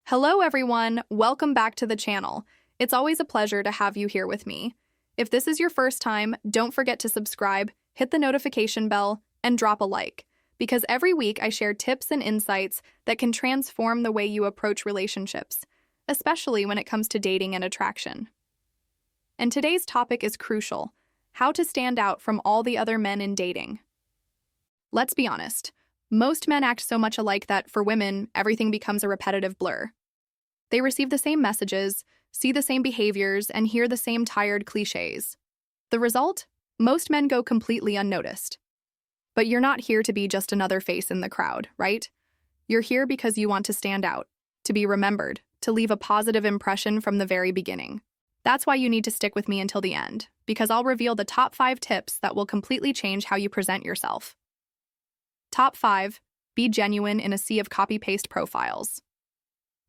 Hello everyone, welcome back to the channel. It's always a pleasure to have you here with me. If this is your first time, don't forget to subscribe, hit the notification bell, and drop a like, because every week I share tips and insights that can transform the way you approach relationships, especially when it comes to dating and attraction. And today's topic is crucial: how to stand out from all the other men in dating. Let's be honest, most men act so much alike that, for women, everything becomes a repetitive blur. They receive the same messages, see the same behaviors, and hear the same tired cliches. The result? Most men go completely unnoticed. But you're not here to be just another face in the crowd, right? You're here because you want to stand out, to be remembered, to leave a positive impression from the very beginning. That's why you need to stick with me until the end, because I'll reveal the top 5 tips that will completely change how you present yourself. Top 5. Be genuine in a sea of copy-paste profiles.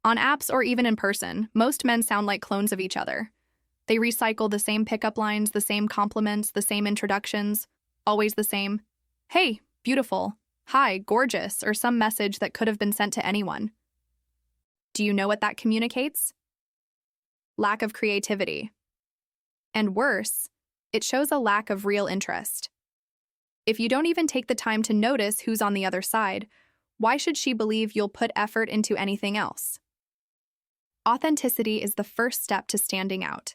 On apps or even in person, most men sound like clones of each other. They recycle the same pickup lines, the same compliments, the same introductions, always the same, "Hey, beautiful," "Hi, gorgeous," or some message that could have been sent to anyone. Do you know what that communicates? Lack of creativity. And worse, it shows a lack of real interest. If you don't even take the time to notice who's on the other side, why should she believe you'll put effort into anything else? Authenticity is the first step to standing out.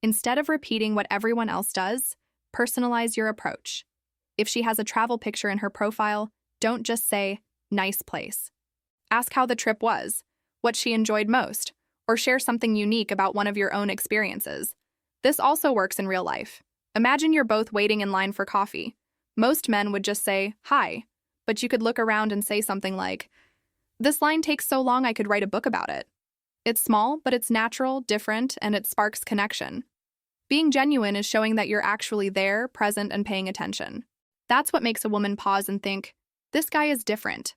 Instead of repeating what everyone else does, personalize your approach. If she has a travel picture in her profile, don't just say, "Nice place." Ask how the trip was, what she enjoyed most, or share something unique about one of your own experiences. This also works in real life. Imagine you're both waiting in line for coffee. Most men would just say, "Hi," but you could look around and say something like, "This line takes so long I could write a book about it." It's small, but it's natural, different, and it sparks connection. Being genuine is showing that you're actually there, present, and paying attention. That's what makes a woman pause and think, "This guy is different."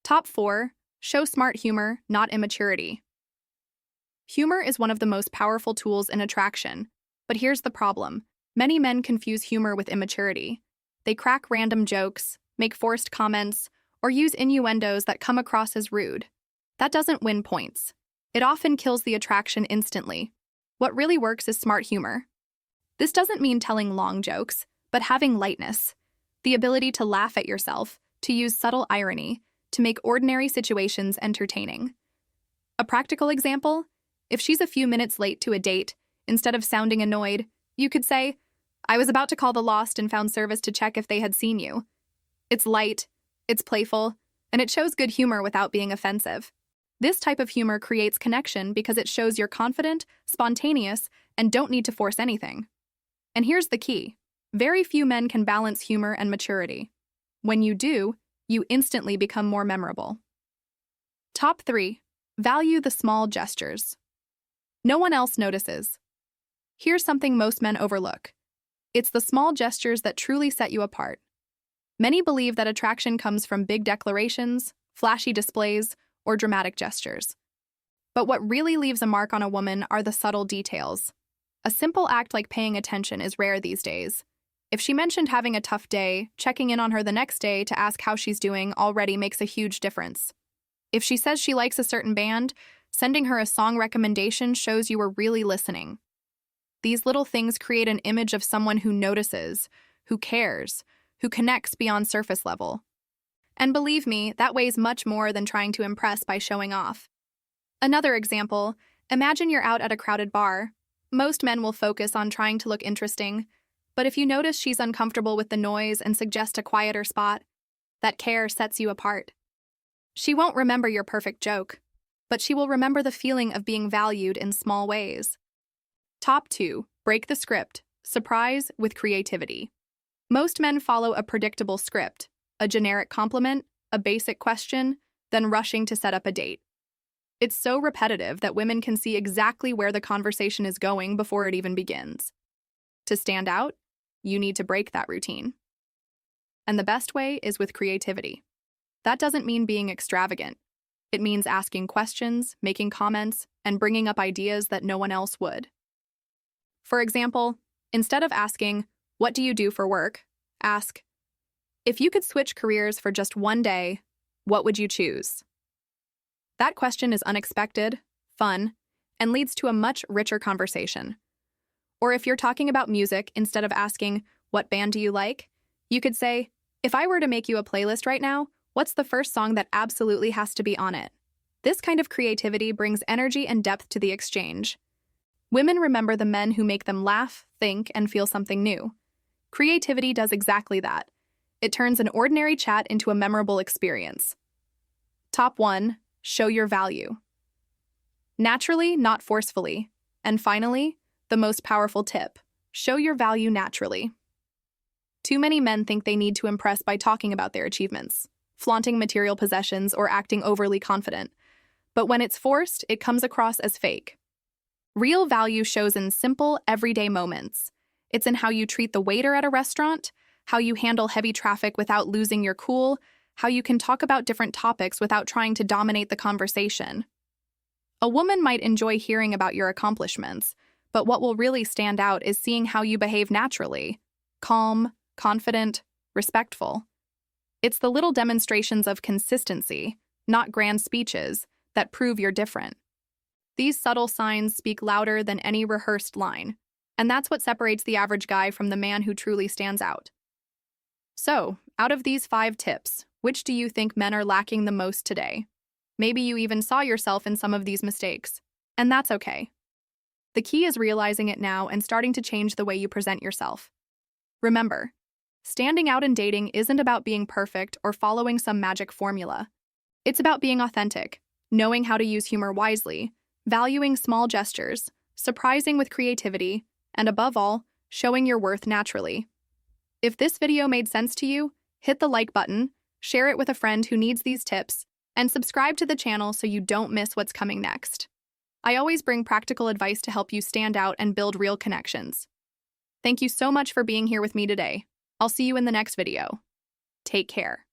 Top 4. Show smart humor, not immaturity. Humor is one of the most powerful tools in attraction, but here's the problem. Many men confuse humor with immaturity. They crack random jokes, make forced comments, or use innuendos that come across as rude. That doesn't win points. It often kills the attraction instantly. What really works is smart humor. This doesn't mean telling long jokes, but having lightness, the ability to laugh at yourself, to use subtle irony, to make ordinary situations entertaining. A practical example: if she's a few minutes late to a date, instead of sounding annoyed, you could say, "I was about to call the Lost and Found service to check if they had seen you." It's light, it's playful, and it shows good humor without being offensive. This type of humor creates connection because it shows you're confident, spontaneous, and don't need to force anything. And here's the key: very few men can balance humor and maturity. When you do, you instantly become more memorable. Top 3. Value the small gestures. No one else notices. Here's something most men overlook. It's the small gestures that truly set you apart. Many believe that attraction comes from big declarations, flashy displays, or dramatic gestures. But what really leaves a mark on a woman are the subtle details. A simple act like paying attention is rare these days. If she mentioned having a tough day, checking in on her the next day to ask how she's doing already makes a huge difference. If she says she likes a certain band, sending her a song recommendation shows you were really listening. These little things create an image of someone who notices, who cares, who connects beyond surface level. And believe me, that weighs much more than trying to impress by showing off. Another example: imagine you're out at a crowded bar. Most men will focus on trying to look interesting, but if you notice she's uncomfortable with the noise and suggest a quieter spot, that care sets you apart. She won't remember your perfect joke, but she will remember the feeling of being valued in small ways. Top 2. Break the script. Surprise with creativity. Most men follow a predictable script: a generic compliment, a basic question, then rushing to set up a date. It's so repetitive that women can see exactly where the conversation is going before it even begins. To stand out, you need to break that routine. And the best way is with creativity. That doesn't mean being extravagant. It means asking questions, making comments, and bringing up ideas that no one else would. For example, instead of asking, "What do you do for work?" ask, "If you could switch careers for just one day, what would you choose?" That question is unexpected, fun, and leads to a much richer conversation. Or if you're talking about music, instead of asking, "What band do you like?" you could say, "If I were to make you a playlist right now, what's the first song that absolutely has to be on it?" This kind of creativity brings energy and depth to the exchange. Women remember the men who make them laugh, think, and feel something new. Creativity does exactly that. It turns an ordinary chat into a memorable experience. Top 1. Show your value. Naturally, not forcefully. And finally, the most powerful tip. Show your value naturally. Too many men think they need to impress by talking about their achievements, flaunting material possessions, or acting overly confident. But when it's forced, it comes across as fake. Real value shows in simple, everyday moments. It's in how you treat the waiter at a restaurant, how you handle heavy traffic without losing your cool, how you can talk about different topics without trying to dominate the conversation. A woman might enjoy hearing about your accomplishments, but what will really stand out is seeing how you behave naturally, calm, confident, respectful. It's the little demonstrations of consistency, not grand speeches, that prove you're different. These subtle signs speak louder than any rehearsed line, and that's what separates the average guy from the man who truly stands out. So, out of these 5 tips, which do you think men are lacking the most today? Maybe you even saw yourself in some of these mistakes, and that's okay. The key is realizing it now and starting to change the way you present yourself. Remember, standing out in dating isn't about being perfect or following some magic formula. It's about being authentic, knowing how to use humor wisely, valuing small gestures, surprising with creativity, and above all, showing your worth naturally. If this video made sense to you, hit the like button, share it with a friend who needs these tips, and subscribe to the channel so you don't miss what's coming next. I always bring practical advice to help you stand out and build real connections. Thank you so much for being here with me today. I'll see you in the next video. Take care.